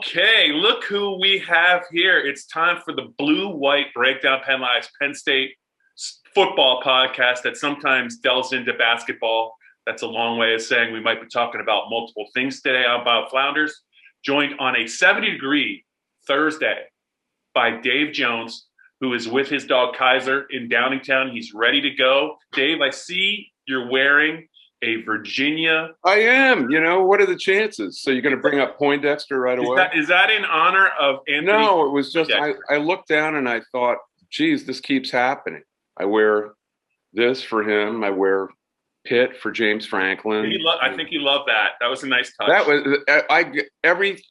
Okay, look who we have here. It's time for the Blue-White Breakdown Penn State football podcast that sometimes delves into basketball. That's a long way of saying we might be talking about multiple things today. I'm Bob Flounders, joined on a 70-degree Thursday by Dave Jones, who is with his dog Kaiser in Downingtown. He's ready to go. Dave, I see you're wearing a Virginia. I am. What are the chances? So you're going to bring up Poindexter right away? Is that in honor of Anthony? No, it was just I looked down and I thought, geez, this keeps happening. I wear this for him. I wear Pitt for James Franklin. I think he loved that. That was a nice touch. That was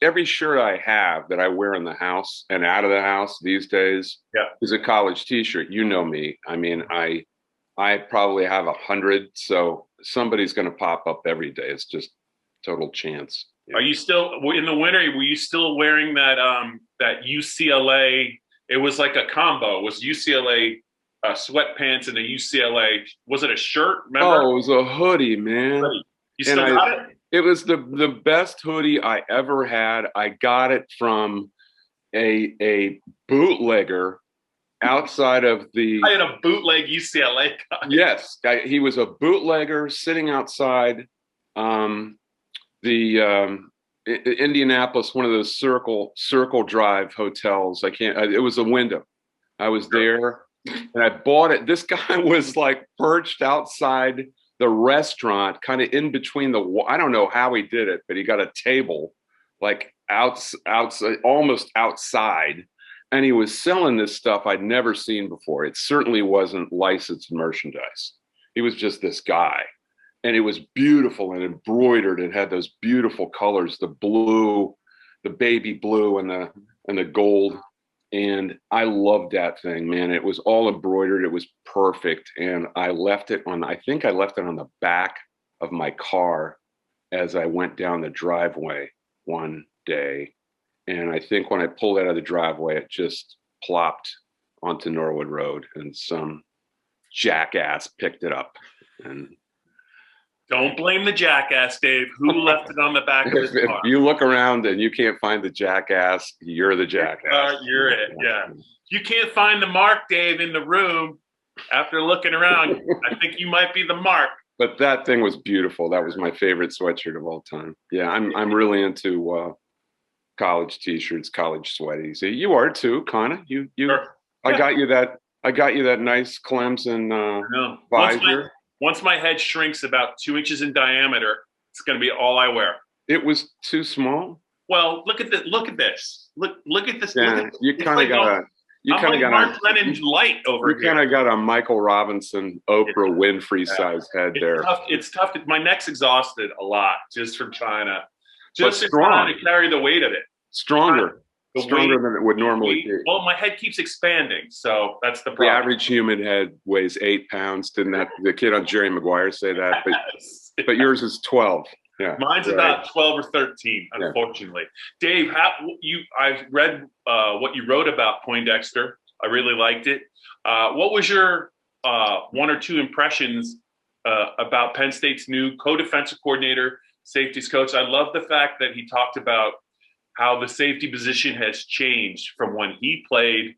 every shirt I have that I wear in the house and out of the house these days is a college T-shirt. You know me. I mean, I probably have 100, so somebody's going to pop up every day. It's just total chance. Are you still in the winter? Were you still wearing that UCLA? It was like a combo. It was UCLA sweatpants and a UCLA. Was it a shirt? Remember? Oh, it was a hoodie, man. You still got it? It was the best hoodie I ever had. I got it from a bootlegger outside of the. I had a bootleg UCLA guy. Yes, he was a bootlegger sitting outside the Indianapolis, one of those Circle Drive hotels. It was a Wyndham. I was there and I bought it. This guy was like perched outside the restaurant, kind of in between I don't know how he did it, but he got a table like outside, almost outside. And he was selling this stuff I'd never seen before. It certainly wasn't licensed merchandise. He was just this guy. And it was beautiful and embroidered. It had those beautiful colors, the blue, the baby blue and the gold. And I loved that thing, man. It was all embroidered. It was perfect. And I think I left it on the back of my car as I went down the driveway one day. And I think when I pulled out of the driveway, it just plopped onto Norwood Road and some jackass picked it up. And don't blame the jackass, Dave. Who left it on the back of his car? If you look around and you can't find the jackass, you're the jackass. You're it, yeah. You can't find the mark, Dave, in the room. After looking around, I think you might be the mark. But that thing was beautiful. That was my favorite sweatshirt of all time. Yeah, I'm really into college T-shirts, college sweaties. You are too, kind of. You. Sure. I got you that nice Clemson visor. Once my head shrinks about 2 inches in diameter, it's going to be all I wear. It was too small. Well, look at this. Look at this. Yeah, you kind of got a Mark Lennon light over here. You kind of got a Michael Robinson, Oprah Winfrey size head there. It's tough. My neck's exhausted a lot just from trying to strong to carry the weight of it. Stronger than it would normally be. Well, my head keeps expanding, so that's the problem. The average human head weighs 8 pounds. Didn't the kid on Jerry Maguire say that? But yours is 12. Yeah, mine's about 12 or 13, unfortunately. Yeah. Dave, I read what you wrote about Poindexter. I really liked it. What was your one or two impressions about Penn State's new co-defensive coordinator, safeties coach? I love the fact that he talked about how the safety position has changed from when he played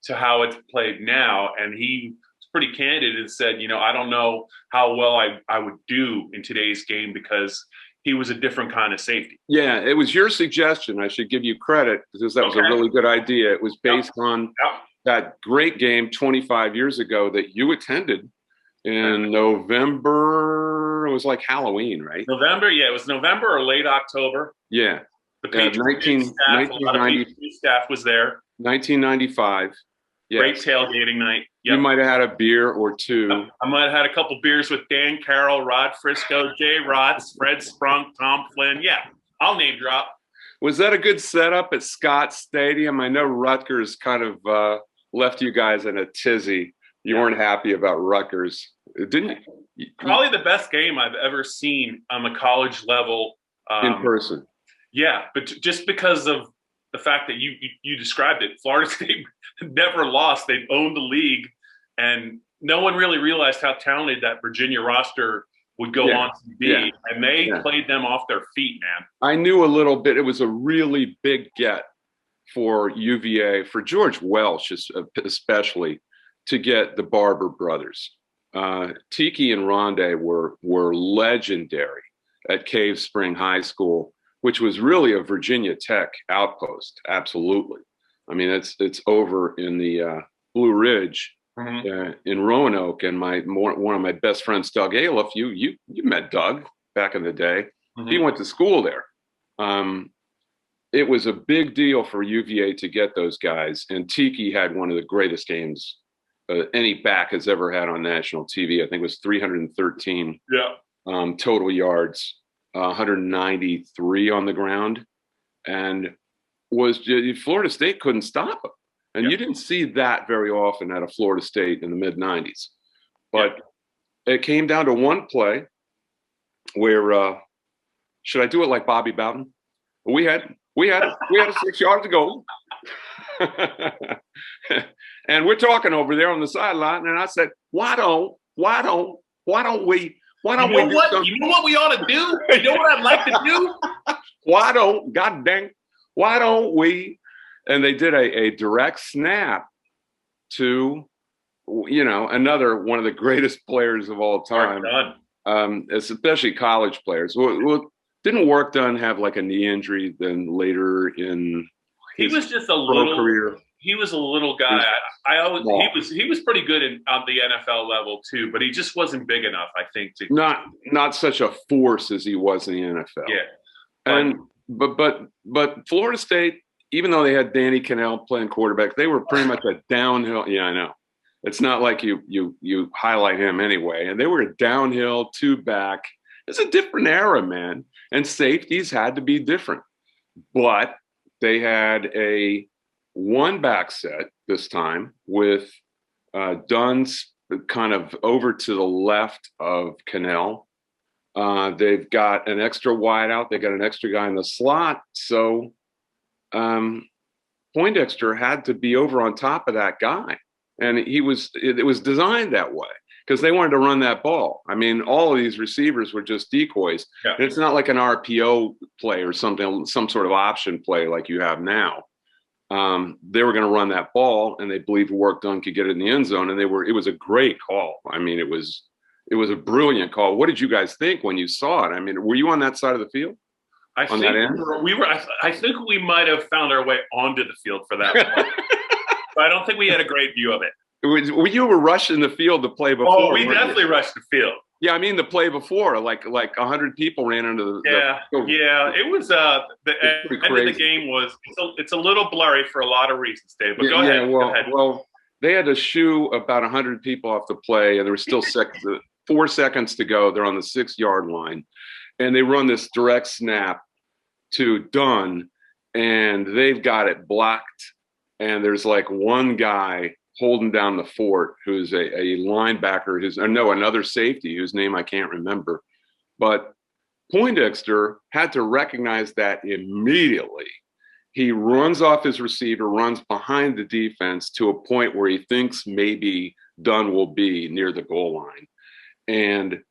to how it's played now. And he was pretty candid and said, I don't know how well I would do in today's game because he was a different kind of safety. Yeah, it was your suggestion. I should give you credit because that was a really good idea. It was based on that great game 25 years ago that you attended in November. It was like Halloween, right? November, yeah. It was November or late October. Yeah. The Patriots staff was there. 1995. Yes. Great tailgating night. Yep. You might have had a beer or two. I might have had a couple beers with Dan Carroll, Rod Frisco, Jay Rotz, Fred Sprunk, Tom Flynn. Yeah, I'll name drop. Was that a good setup at Scott Stadium? I know Rutgers kind of left you guys in a tizzy. You weren't happy about Rutgers, didn't you? Probably the best game I've ever seen on the college level. In person. Yeah, but just because of the fact that you described it, Florida State never lost. They've owned the league, and no one really realized how talented that Virginia roster would go on TV, and they Yeah. played them off their feet, man. I knew a little bit. It was a really big get for UVA, for George Welsh especially, to get the Barber brothers. Tiki and Rondé were legendary at Cave Spring High School, which was really a Virginia Tech outpost. Absolutely. I mean, it's over in the Blue Ridge in Roanoke, and one of my best friends, Doug Aliff. You met Doug back in the day. He went to school there. It was a big deal for UVA to get those guys, and Tiki had one of the greatest games any back has ever had on national TV. I think it was 313 total yards, 193 on the ground, and Florida State couldn't stop him. And you didn't see that very often out of Florida State in the mid-90s. But it came down to one play where, should I do it like Bobby Bowden? We had a 6 yards to go. And we're talking over there on the sideline, and I said, why don't we do something? You know what we ought to do? You know what I'd like to do? Why don't we? And they did a direct snap to, another one of the greatest players of all time, especially college players. Well, didn't Workdone have like a knee injury then later in his career? He was a little guy. He was pretty good on the NFL level too, but he just wasn't big enough, I think, to not such a force as he was in the NFL. Yeah. But Florida State, even though they had Danny Cannell playing quarterback, they were pretty much a downhill. Yeah, I know. It's not like you highlight him anyway. And they were a downhill, two back. It's a different era, man. And safeties had to be different. But they had a one back set this time with Dunn's kind of over to the left of Cannell. They've got an extra wide out. They got an extra guy in the slot. So Poindexter had to be over on top of that guy. And it was designed that way because they wanted to run that ball. I mean, all of these receivers were just decoys. Yeah. It's not like an RPO play or something, some sort of option play like you have now. They were going to run that ball, and they believed Workdone could get it in the end zone. And it was a great call. I mean, it was a brilliant call. What did you guys think when you saw it? I mean, were you on that side of the field? I think we might have found our way onto the field for that one. But I don't think we had a great view of it. You were rushing the field to play before. Oh, we definitely rushed the field. Yeah, I mean the play before, like 100 people ran into the. Yeah. It was the end of the game was. It's a little blurry for a lot of reasons, Dave. But go ahead. Well, they had to shoo about 100 people off the play, and there was still 4 seconds to go. They're on the 6 yard line, and they run this direct snap to Dunn, and they've got it blocked. And there's like one guy holding down the fort who's a linebacker, another safety whose name I can't remember. But Poindexter had to recognize that immediately. He runs off his receiver, runs behind the defense to a point where he thinks maybe Dunn will be near the goal line and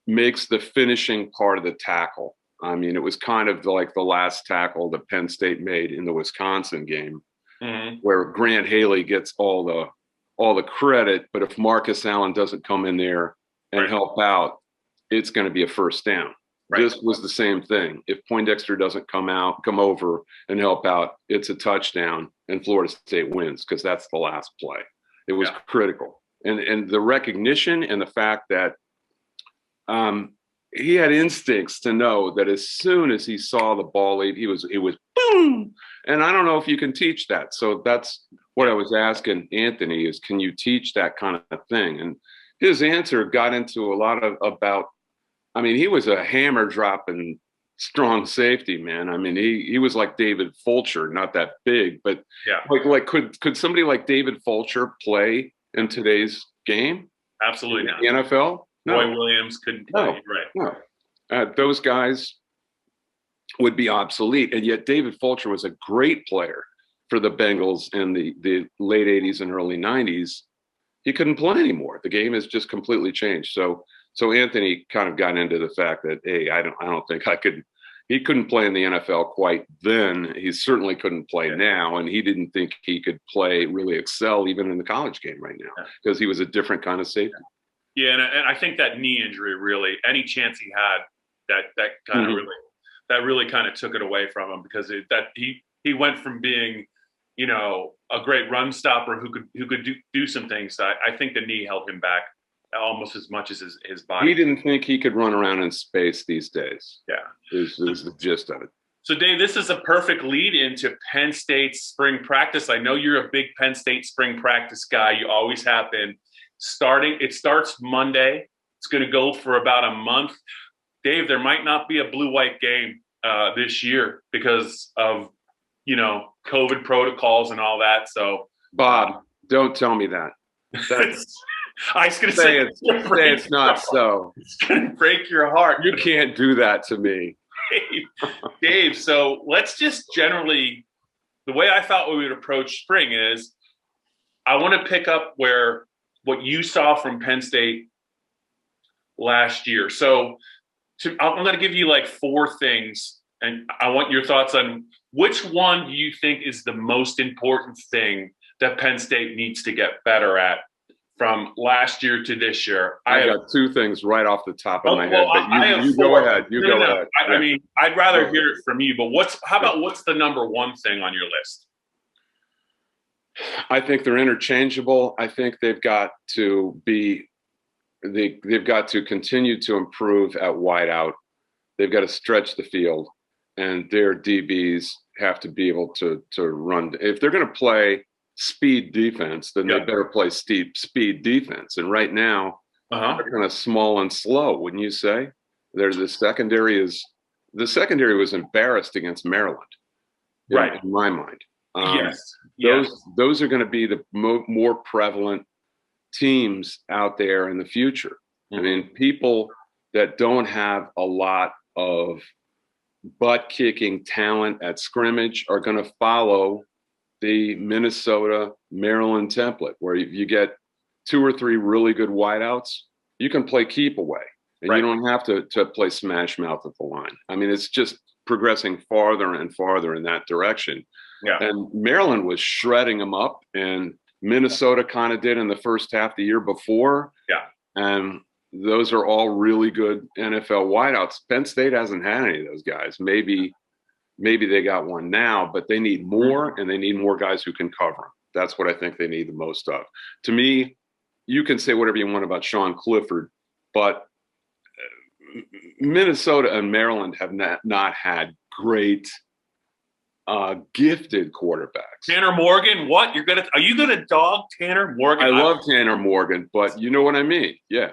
makes the finishing part of the tackle. I mean, it was kind of like the last tackle that Penn State made in the Wisconsin game. Mm-hmm. Where Grant Haley gets all the credit, but if Marcus Allen doesn't come in there and help out, it's going to be a first down. Right. This was the same thing. If Poindexter doesn't come over and help out, it's a touchdown, and Florida State wins because that's the last play. It was critical, and the recognition and the fact that he had instincts to know that as soon as he saw the ball leave, it was boom. And I don't know if you can teach that. So that's what I was asking Anthony is, can you teach that kind of thing? And his answer got into a lot about, I mean, he was a hammer dropping strong safety, man. I mean, he was like David Fulcher, not that big, but like could somebody like David Fulcher play in today's game? Absolutely not. The NFL? No. Roy Williams couldn't play, right? No. Those guys would be obsolete, and yet David Fulcher was a great player for the Bengals in the late 80s and early 90s. He couldn't play anymore. The game has just completely changed. So So Anthony kind of got into the fact that, hey, I don't think I could. He couldn't play in the NFL quite then. He certainly couldn't play now, and he didn't think he could really excel even in the college game right now because he was a different kind of safety. Yeah, and I think that knee injury really, any chance he had, that kind of really kind of took it away from him because he went from being, a great run stopper who could do some things. I think the knee held him back almost as much as his body. He didn't think he could run around in space these days. Yeah. Is the gist of it. So, Dave, this is a perfect lead into Penn State's spring practice. I know you're a big Penn State spring practice guy. You always have been. It starts Monday. It's going to go for about a month. Dave, there might not be a blue-white game this year because of, COVID protocols and all that. So, Bob, don't tell me that. That's I was going to say it's not so. It's going to break your heart. You can't do that to me. Dave, so let's just generally, the way I thought we would approach spring is I want to pick up what you saw from Penn State last year. So I'm going to give you like 4 things, and I want your thoughts on which one do you think is the most important thing that Penn State needs to get better at from last year to this year. I got 2 things right off the top of my head, but you go ahead. You go ahead. I mean, I'd rather hear it from you, but how about what's the number one thing on your list? I think they're interchangeable. I think they've got to they've got to continue to improve at wideout. They've got to stretch the field, and their DBs have to be able to run. If they're going to play speed defense, then they better play speed defense. And right now, they're kind of small and slow, wouldn't you say? The secondary was embarrassed against Maryland, right? In my mind, yes. Those are going to be the more prevalent teams out there in the future. Mm-hmm. I mean, people that don't have a lot of butt-kicking talent at scrimmage are going to follow the Minnesota, Maryland template, where you get 2 or 3 really good wideouts, you can play keep away, and you don't have to play smash mouth at the line. I mean, it's just progressing farther and farther in that direction. Yeah. And Maryland was shredding them up, and Minnesota kind of did in the first half the year before. Yeah. And those are all really good NFL wideouts. Penn State hasn't had any of those guys. Maybe they got one now, but they need more, and they need more guys who can cover them. That's what I think they need the most of. To me, you can say whatever you want about Sean Clifford, but Minnesota and Maryland have not had great, gifted quarterbacks. Tanner Morgan, what? Are you gonna dog Tanner Morgan? I love Tanner Morgan, but you know what I mean. Yeah.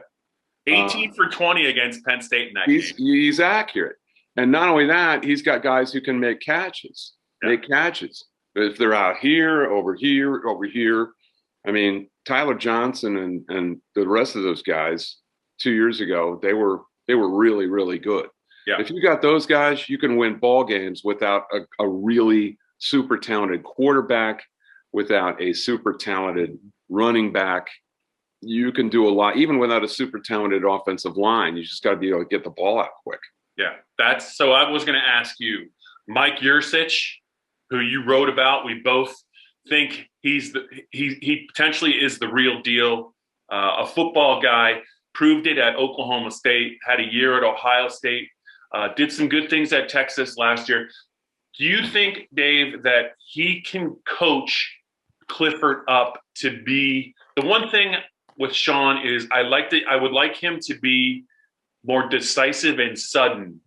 18 for 20 against Penn State in that game. He's accurate. And not only that, he's got guys who can make catches. If they're out here, over here, over here. I mean, Tyler Johnson and the rest of those guys 2 years ago, they were really, really good. Yeah. If you got those guys, you can win ball games without a really super talented quarterback, without a super talented running back. You can do a lot, even without a super talented offensive line. You just got to be able to get the ball out quick. Yeah, so I was going to ask you, Mike Yurcich, who you wrote about. We both think he potentially is the real deal. A football guy, proved it at Oklahoma State, had a year at Ohio State, did some good things at Texas last year. Do you think, Dave, that he can coach Clifford up to be the one thing with Sean is I would like him to be more decisive and sudden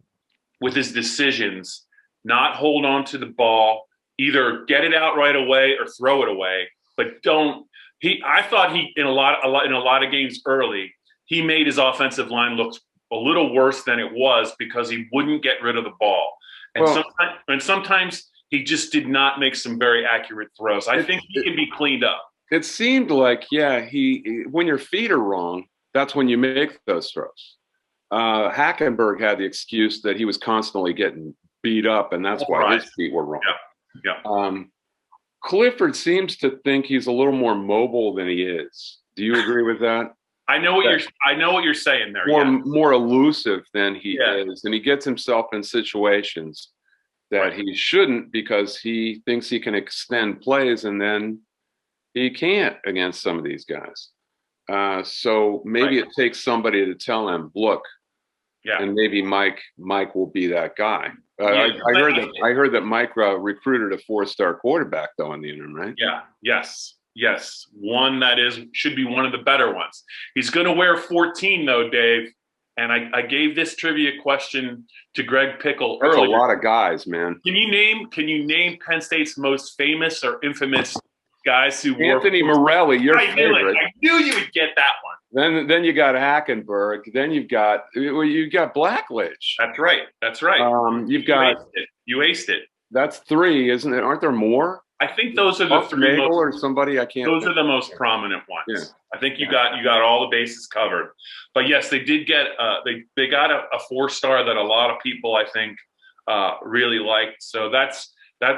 with his decisions, not hold on to the ball, either get it out right away or throw it away, but don't. I thought in a lot of games early, he made his offensive line look a little worse than it was because he wouldn't get rid of the ball, and sometimes he just did not make some very accurate throws. I think he can be cleaned up. It seemed like, when your feet are wrong, that's when you make those throws. Hackenberg had the excuse that he was constantly getting beat up, and that's why his feet were wrong. Yeah. Clifford seems to think he's a little more mobile than he is. Do you agree with that? I know what you're saying there. More elusive than he is, and he gets himself in situations that he shouldn't because he thinks he can extend plays, and then he can't against some of these guys. So maybe it takes somebody to tell him, look, and maybe Mike will be that guy. I heard that Mike recruited a 4-star quarterback though in the interim, right? Yeah. Yes. One that should be one of the better ones. He's going to wear 14 though, Dave. And I gave this trivia question to Greg Pickle. There's a lot of guys, man. Can you name Penn State's most famous or infamous guys who Anthony Morelli, your favorite. I knew you would get that one. Then you got Hackenberg. Then you've got Blackledge. That's right. You aced it. That's 3, isn't it? Aren't there more? I think those are the 3 most, or somebody I can't. Those are the most prominent ones. Yeah. I think you got all the bases covered. But yes, they did get they got a 4-star that a lot of people I think really liked. So that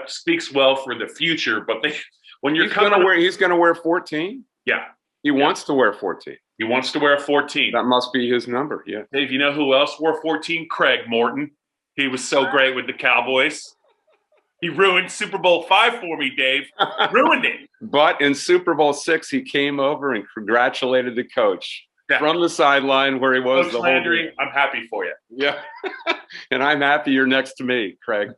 speaks well for the future. But he's going to wear 14. Yeah, he wants to wear 14. He wants to wear 14. That must be his number. Yeah. Dave, you know who else wore 14? Craig Morton. He was so great with the Cowboys. He ruined Super Bowl 5 for me, Dave. Ruined it. But in Super Bowl 6, he came over and congratulated the coach from the sideline where he was. Coach Landry, I'm happy for you. Yeah. And I'm happy you're next to me, Craig.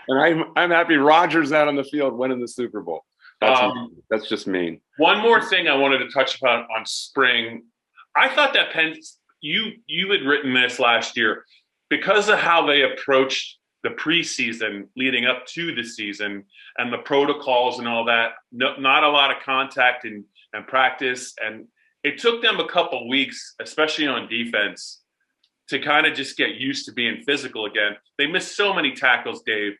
And I'm happy Rodgers out on the field winning the Super Bowl. That's just mean. One more thing I wanted to touch upon on spring. I thought that you had written this last year because of how they approached the preseason leading up to the season and the protocols and all that. Not a lot of contact and practice. And it took them a couple weeks, especially on defense, to kind of just get used to being physical again. They missed so many tackles, Dave,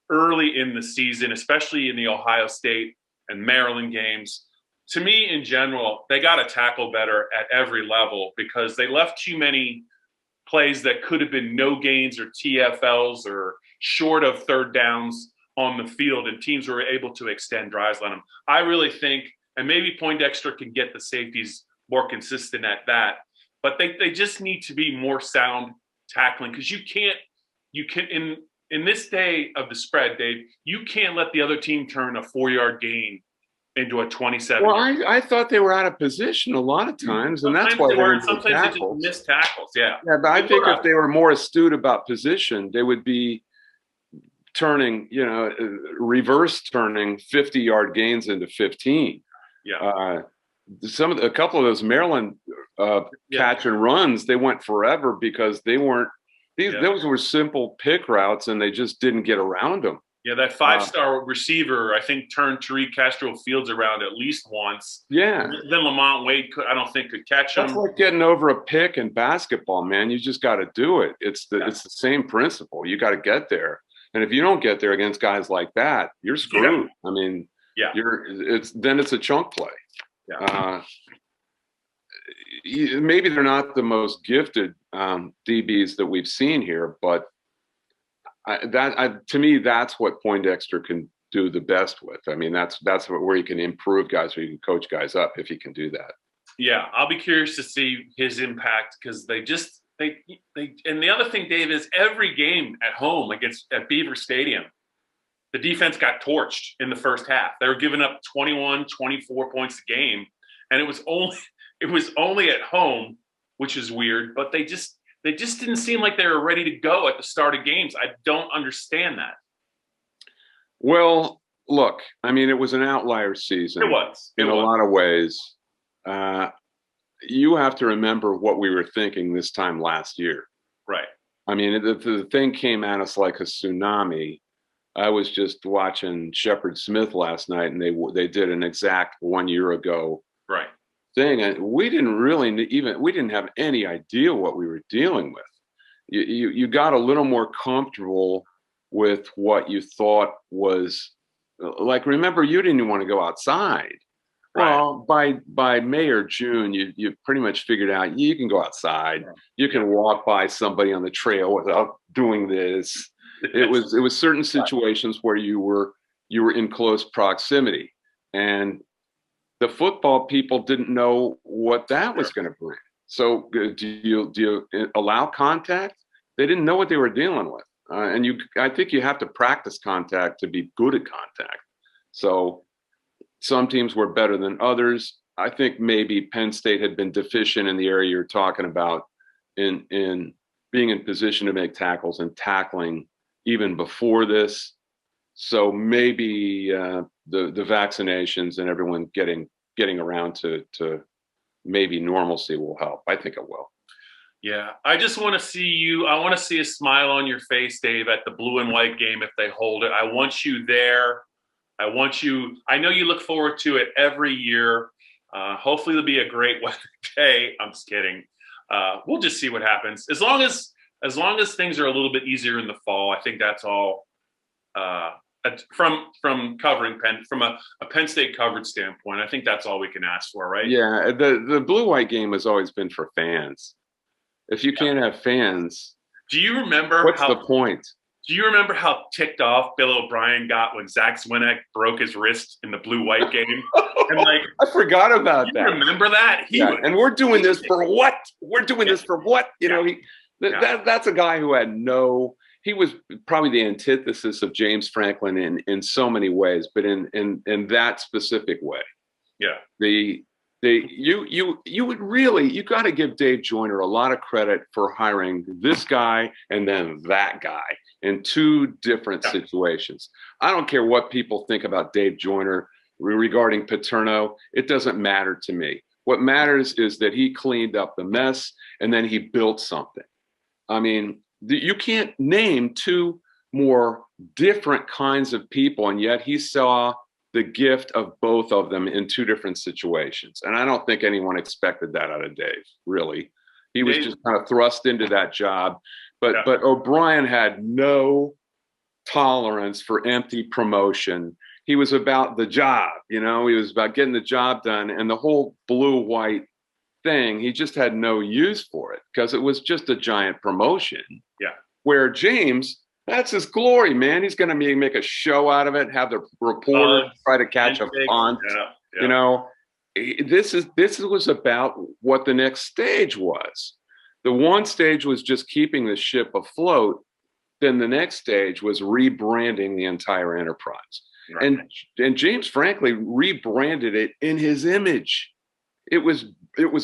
early in the season, especially in the Ohio State and Maryland games. To me, in general, they got to tackle better at every level because they left too many plays that could have been no gains or TFLs or short of third downs on the field, and teams were able to extend drives on them. I really think, and maybe Poindexter can get the safeties more consistent at that, but they just need to be more sound tackling because you can in this day of the spread, Dave, you can't let the other team turn a 4-yard gain into a 27. Well, I thought they were out of position a lot of times, and that's why sometimes they just miss tackles. Yeah, but I think if they were more astute about position, they would be turning, reverse turning 50-yard gains into 15. Yeah. A couple of those Maryland catch and runs, they went forever because they weren't. Those were simple pick routes, and they just didn't get around them. Yeah, that 5-star receiver, I think, turned Tariq Castro Fields around at least once. Yeah. Then Lamont Wade, I don't think, could catch him. That's like getting over a pick in basketball, man. You just got to do it. It's the same principle. You got to get there. And if you don't get there against guys like that, you're screwed. Yeah. I mean, it's a chunk play. Yeah. Maybe they're not the most gifted DBs that we've seen here, but to me, that's what Poindexter can do the best with. I mean, that's where he can improve guys, where he can coach guys up if he can do that. Yeah, I'll be curious to see his impact because they and the other thing, Dave, is every game at home at Beaver Stadium, the defense got torched in the first half. They were giving up 21, 24 points a game, and it was only at home, which is weird, but they just didn't seem like they were ready to go at the start of games. I don't understand that. Well, look, I mean, it was an outlier season. It was. In a lot of ways. You have to remember what we were thinking this time last year. Right. I mean, the thing came at us like a tsunami. I was just watching Shepard Smith last night, and they did an exact 1 year ago thing, and we didn't have any idea what we were dealing with. You got a little more comfortable with what you thought was like. Remember, you didn't even want to go outside. Right. Well, by May or June, you pretty much figured out you can go outside. You can walk by somebody on the trail without doing this. It was certain situations where you were in close proximity, and the football people didn't know what that was going to bring. So do you allow contact? They didn't know what they were dealing with. I think you have to practice contact to be good at contact. So some teams were better than others. I think maybe Penn State had been deficient in the area you're talking about in being in position to make tackles and tackling even before this. So maybe the vaccinations and everyone getting around to maybe normalcy will help. I think it will. Yeah, I just want to see you. I want to see a smile on your face, Dave, at the blue and white game if they hold it. I want you there. I know you look forward to it every year. Hopefully it'll be a great weather day. I'm just kidding. We'll just see what happens. As long as things are a little bit easier in the fall, I think that's all. From covering from a Penn State coverage standpoint, I think that's all we can ask for, right? Yeah, the blue-white game has always been for fans. If you can't have fans, do you remember what's the point? Do you remember how ticked off Bill O'Brien got when Zach Swinnock broke his wrist in the blue-white game? And I forgot about that. Remember that? And we're doing this for what? We're doing this for what? You know, that's a guy who had no. He was probably the antithesis of James Franklin in so many ways, but in that specific way. Yeah. You got to give Dave Joyner a lot of credit for hiring this guy and then that guy in two different situations. I don't care what people think about Dave Joyner regarding Paterno. It doesn't matter to me. What matters is that he cleaned up the mess and then he built something. I mean, you can't name two more different kinds of people, and yet he saw the gift of both of them in two different situations. And I don't think anyone expected that out of Dave, really. He was just kind of thrust into that job. But O'Brien had no tolerance for empty promotion. He was about the job, he was about getting the job done. And the whole blue-white thing, he just had no use for it because it was just a giant promotion. Yeah. Where James, that's his glory, man. He's going to make a show out of it, have the reporter try to catch a punt. This was about what the next stage was. The one stage was just keeping the ship afloat. Then the next stage was rebranding the entire enterprise. Right. And James Franklin rebranded it in his image. It was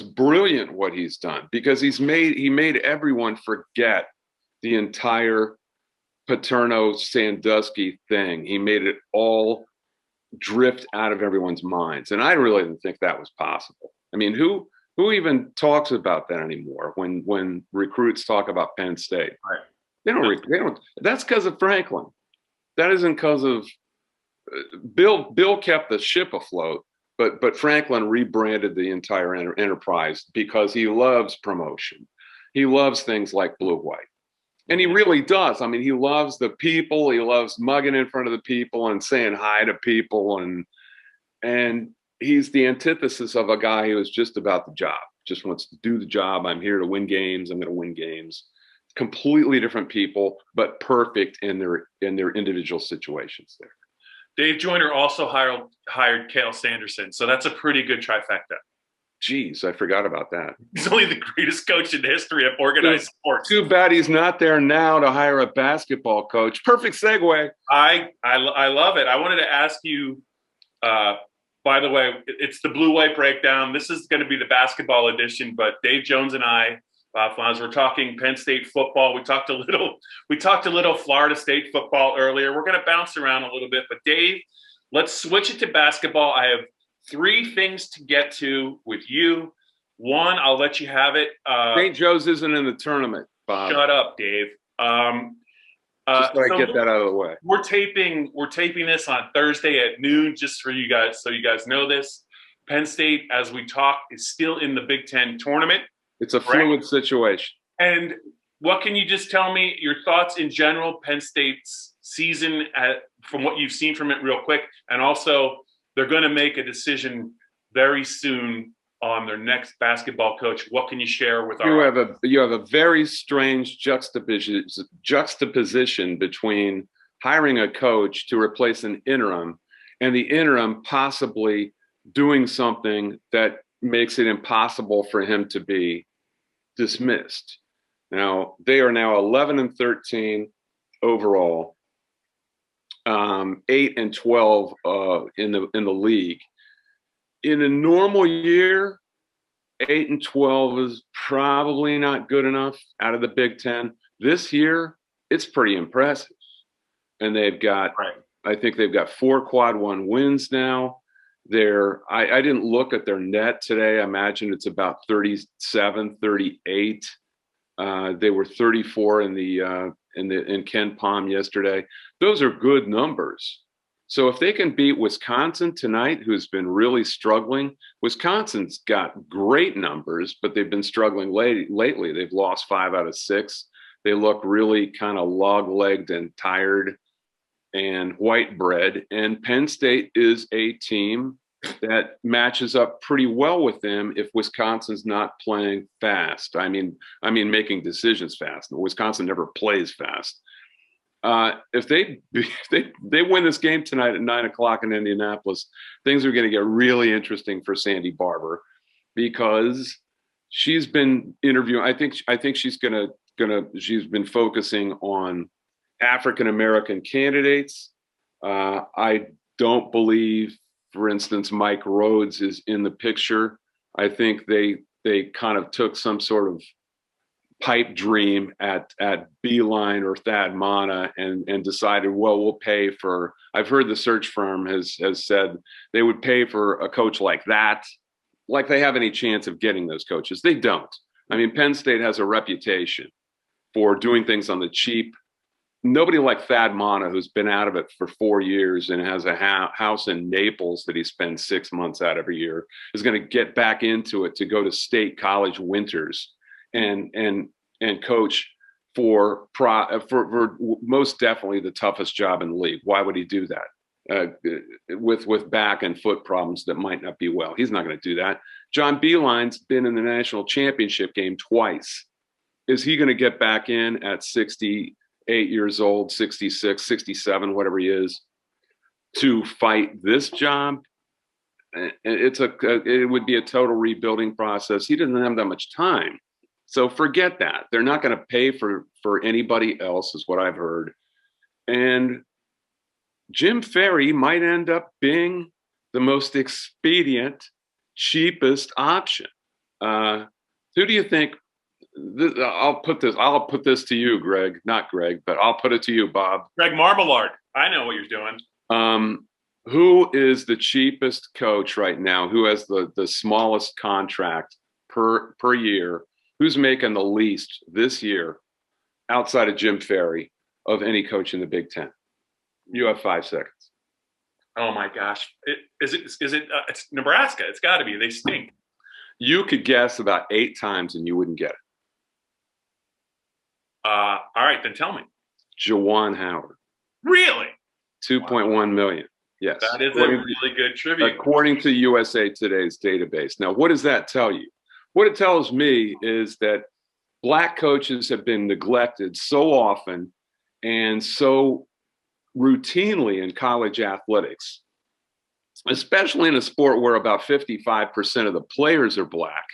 brilliant what he's done because he made everyone forget the entire Paterno Sandusky thing. He made it all drift out of everyone's minds, and I really didn't think that was possible. I mean, who even talks about that anymore when recruits talk about Penn State? Right. They don't. That's because of Franklin. That isn't because of Bill. Bill kept the ship afloat. But Franklin rebranded the entire enterprise because he loves promotion. He loves things like blue-white. And he really does. I mean, he loves the people. He loves mugging in front of the people and saying hi to people. And he's the antithesis of a guy who is just about the job, just wants to do the job. I'm here to win games. I'm going to win games. Completely different people, but perfect in their individual situations there. Dave Joyner also hired Cale Sanderson, so that's a pretty good trifecta. Jeez, I forgot about that. He's only the greatest coach in the history of organized sports. Too bad he's not there now to hire a basketball coach. Perfect segue. I love it. I wanted to ask you, by the way, it's the blue-white breakdown. This is going to be the basketball edition, but Dave Jones and I, Bob Flounders, we're talking Penn State football. We talked a little Florida State football earlier. We're going to bounce around a little bit, but Dave, let's switch it to basketball. I have 3 things to get to with you. One, I'll let you have it. St. Joe's isn't in the tournament, Bob. Shut up, Dave. Just so I get that out of the way. We're taping this on Thursday at noon, just for you guys, so you guys know this. Penn State, as we talk, is still in the Big Ten tournament. It's a fluid situation. And what can you just tell me your thoughts in general, Penn State's season from what you've seen from it real quick? And also, they're going to make a decision very soon on their next basketball coach. What can you share with our You have a very strange juxtaposition between hiring a coach to replace an interim and the interim possibly doing something that makes it impossible for him to be dismissed. Now, they are now 11-13 overall, 8-12 in the league. In a normal year, 8-12 is probably not good enough out of the Big Ten. This year, it's pretty impressive. And they've got, I think they've got 4 quad one wins now. I didn't look at their net today. I imagine it's about 37, 38. They were 34 in Ken Palm yesterday. Those are good numbers. So if they can beat Wisconsin tonight, who's been really struggling, Wisconsin's got great numbers, but they've been struggling lately. They've lost 5 out of 6. They look really kind of log-legged and tired and white bread. And Penn State is a team that matches up pretty well with them if Wisconsin's not playing fast. I mean, making decisions fast. Wisconsin never plays fast. If they win this game tonight at 9:00 in Indianapolis, things are going to get really interesting for Sandy Barber, because she's been interviewing. I think she's been focusing on African American candidates. I don't believe, for instance, Mike Rhodes is in the picture. I think they kind of took some sort of pipe dream at Beeline or Thad Mana and decided, well, we'll pay for, I've heard the search firm has said they would pay for a coach like that, like they have any chance of getting those coaches. They don't. I mean, Penn State has a reputation for doing things on the cheap. Nobody like Thad Mana, who's been out of it for 4 years and has a house in Naples that he spends 6 months out every year, is going to get back into it to go to state college winters and coach for most definitely the toughest job in the league. Why would he do that? With back and foot problems that might not be well. He's not going to do that. John Beeline's been in the national championship game twice. Is he going to get back in at 68 years old, 66, 67, whatever he is, to fight this job? It would be a total rebuilding process. He doesn't have that much time. So forget that. They're not going to pay for anybody else, is what I've heard. And Jim Ferry might end up being the most expedient, cheapest option. Who do you think? I'll put this to you, Greg. Not Greg, but I'll put it to you, Bob. Greg Marmalard. I know what you're doing. Who is the cheapest coach right now? Who has the smallest contract per year? Who's making the least this year outside of Jim Ferry of any coach in the Big Ten? You have 5 seconds. Oh my gosh. It's Nebraska. It's got to be. They stink. You could guess about 8 times and you wouldn't get it. All right, then tell me. Juwan Howard. Really? 2.1 million. Yes. That is a really good trivia. According to USA Today's database. Now, what does that tell you? What it tells me is that Black coaches have been neglected so often and so routinely in college athletics, especially in a sport where about 55% of the players are Black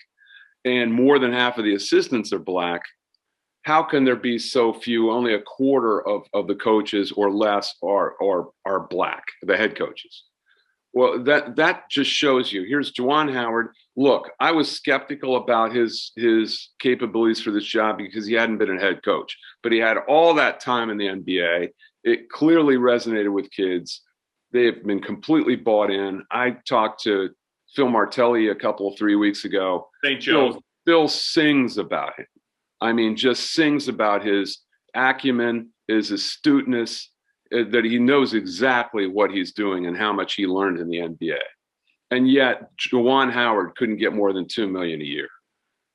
and more than half of the assistants are Black. How can there be so few? Only a quarter of the coaches or less are Black, the head coaches. Well, that just shows you. Here's Juwan Howard. Look, I was skeptical about his capabilities for this job because he hadn't been a head coach, but he had all that time in the NBA. It clearly resonated with kids. They have been completely bought in. I talked to Phil Martelli a 3 weeks ago. St. Joe. Phil sings about him. I mean, just sings about his acumen, his astuteness, that he knows exactly what he's doing and how much he learned in the NBA. And yet Juwan Howard couldn't get more than $2 million a year.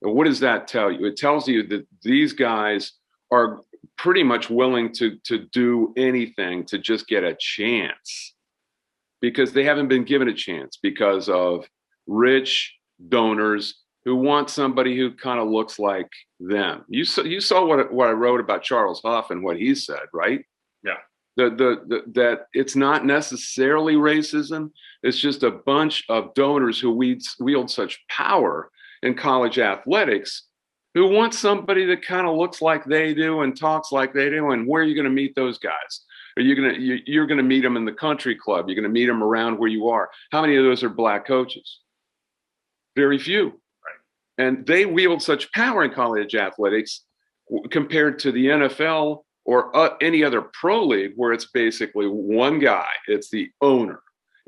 And what does that tell you? It tells you that these guys are pretty much willing to do anything to just get a chance, because they haven't been given a chance because of rich donors who want somebody who kind of looks like them. You saw what I wrote about Charles Huff and what he said, right? Yeah. That it's not necessarily racism. It's just a bunch of donors who wield such power in college athletics who want somebody that kind of looks like they do and talks like they do. And where are you going to meet those guys? You're going to meet them in the country club. You're going to meet them around where you are. How many of those are black coaches? Very few. Right. And they wield such power in college athletics compared to the NFL or any other pro league where it's basically one guy. It's the owner.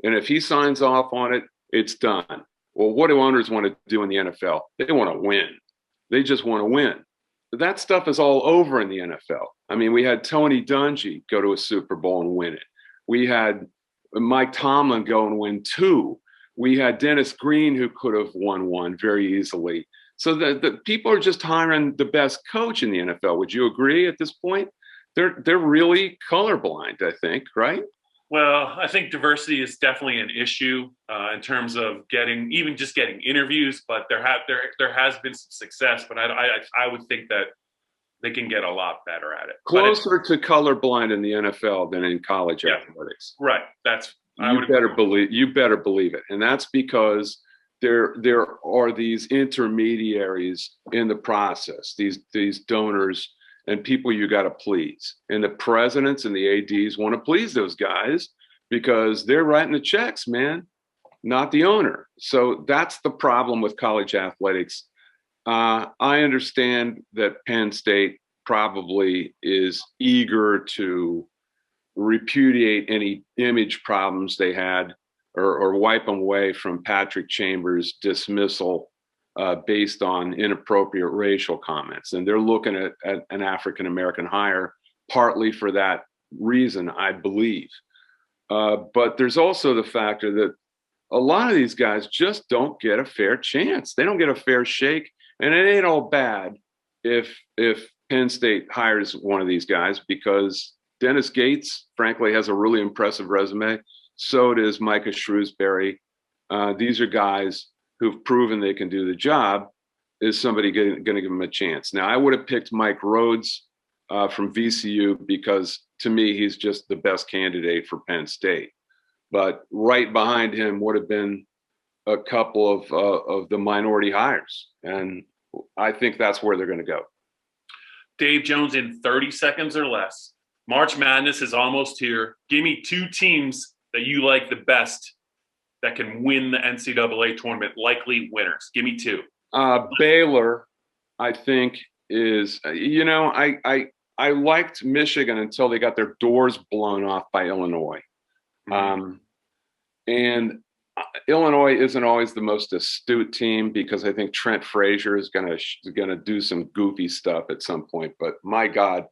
And if he signs off on it, it's done. Well, what do owners want to do in the NFL? They want to win. They just want to win. That stuff is all over in the NFL. I mean, we had Tony Dungy go to a Super Bowl and win it. We had Mike Tomlin go and win 2. We had Dennis Green, who could have won 1 very easily. So the people are just hiring the best coach in the NFL. Would you agree at this point? They're really colorblind, I think, right? Well, I think diversity is definitely an issue in terms of getting interviews, but there has been some success, but I would think that they can get a lot better at it. Closer to colorblind in the NFL than in college athletics. Right. You better believe it. And that's because there are these intermediaries in the process, these donors and people you got to please. And the presidents and the ADs want to please those guys because they're writing the checks, man, not the owner. So that's the problem with college athletics. I understand that Penn State probably is eager to repudiate any image problems they had or wipe them away from Patrick Chambers' dismissal based on inappropriate racial comments. And they're looking at an African-American hire partly for that reason, I believe. But there's also the factor that a lot of these guys just don't get a fair chance. They don't get a fair shake. And it ain't all bad if Penn State hires one of these guys, because Dennis Gates, frankly, has a really impressive resume. So does Micah Shrewsbury. These are guys who've proven they can do the job. Is somebody going to give them a chance? Now, I would have picked Mike Rhodes from VCU because, to me, he's just the best candidate for Penn State. But right behind him would have been a couple of the minority hires. And I think that's where they're going to go. Dave Jones, in 30 seconds or less. March Madness is almost here. Give me 2 teams that you like the best that can win the NCAA tournament, likely winners. Give me 2. Baylor, I think, is, I liked Michigan until they got their doors blown off by Illinois. Mm-hmm. And Illinois isn't always the most astute team because I think Trent Frazier is gonna do some goofy stuff at some point. But my God,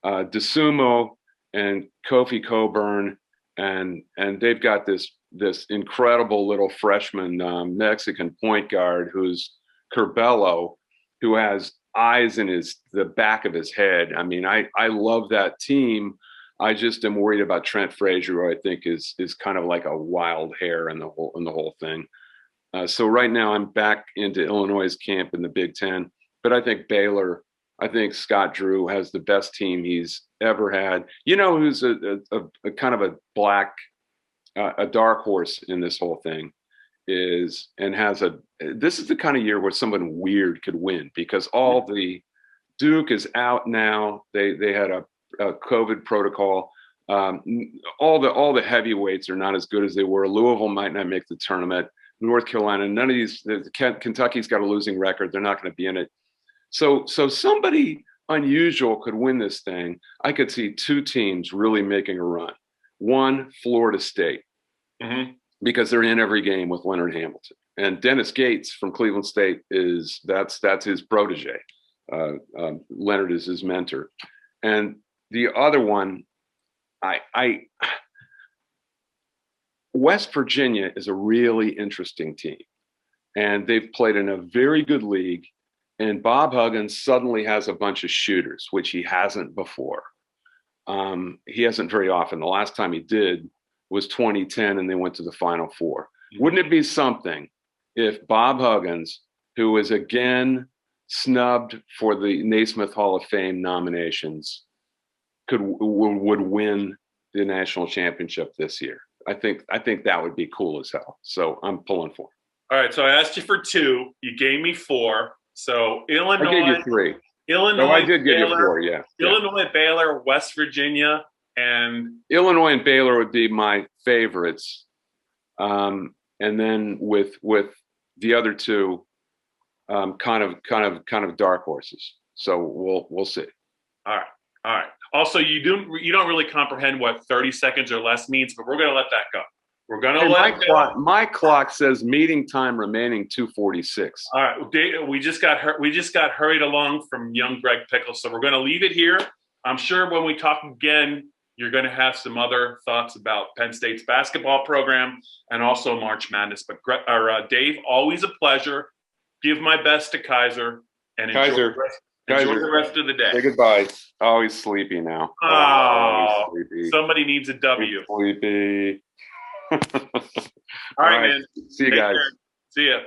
DeSumo and Kofi Coburn, and they've got this incredible little freshman Mexican point guard who's Curbelo, who has eyes in the back of his head. I mean, I love that team. I just am worried about Trent Frazier, who I think is kind of like a wild hair in the whole thing. So right now I'm back into Illinois' camp in the Big Ten, but I think Baylor, I think Scott Drew has the best team he's ever had. Who's a kind of a black, a dark horse in this whole thing this is the kind of year where someone weird could win, because all the Duke is out now. They had a COVID protocol. All the heavyweights are not as good as they were. Louisville might not make the tournament. North Carolina, none of these. Kentucky's got a losing record. They're not going to be in it. So somebody unusual could win this thing. I could see 2 teams really making a run. One, Florida State, because they're in every game with Leonard Hamilton, and Dennis Gates from Cleveland State that's his protege. Leonard is his mentor, and the other one, West Virginia is a really interesting team, and they've played in a very good league. And Bob Huggins suddenly has a bunch of shooters, which he hasn't before. He hasn't very often. The last time he did was 2010, and they went to the Final Four. Mm-hmm. Wouldn't it be something if Bob Huggins, who is again snubbed for the Naismith Hall of Fame nominations, would win the national championship this year. I think that would be cool as hell. So I'm pulling for it. All right. So I asked you for 2. You gave me 4. So Illinois. I gave you 3. Illinois. No, I did give Baylor, you 4. Yeah. Illinois, Baylor, West Virginia, and Illinois and Baylor would be my favorites. And then with the other 2, kind of dark horses. So we'll see. All right. Also, you don't really comprehend what 30 seconds or less means, but we're going to let that go. We're going to let it go. My clock says meeting time remaining 2:46. All right, Dave, we just got hurried along from young Greg Pickles, so we're going to leave it here. I'm sure when we talk again, you're going to have some other thoughts about Penn State's basketball program and also March Madness. But Dave, always a pleasure. Give my best to Kaiser and enjoy the rest of the day. Say goodbye. Oh, he's sleepy now. Oh, sleepy. Somebody needs a W. He's sleepy. All right, man. See you guys. Care. See ya.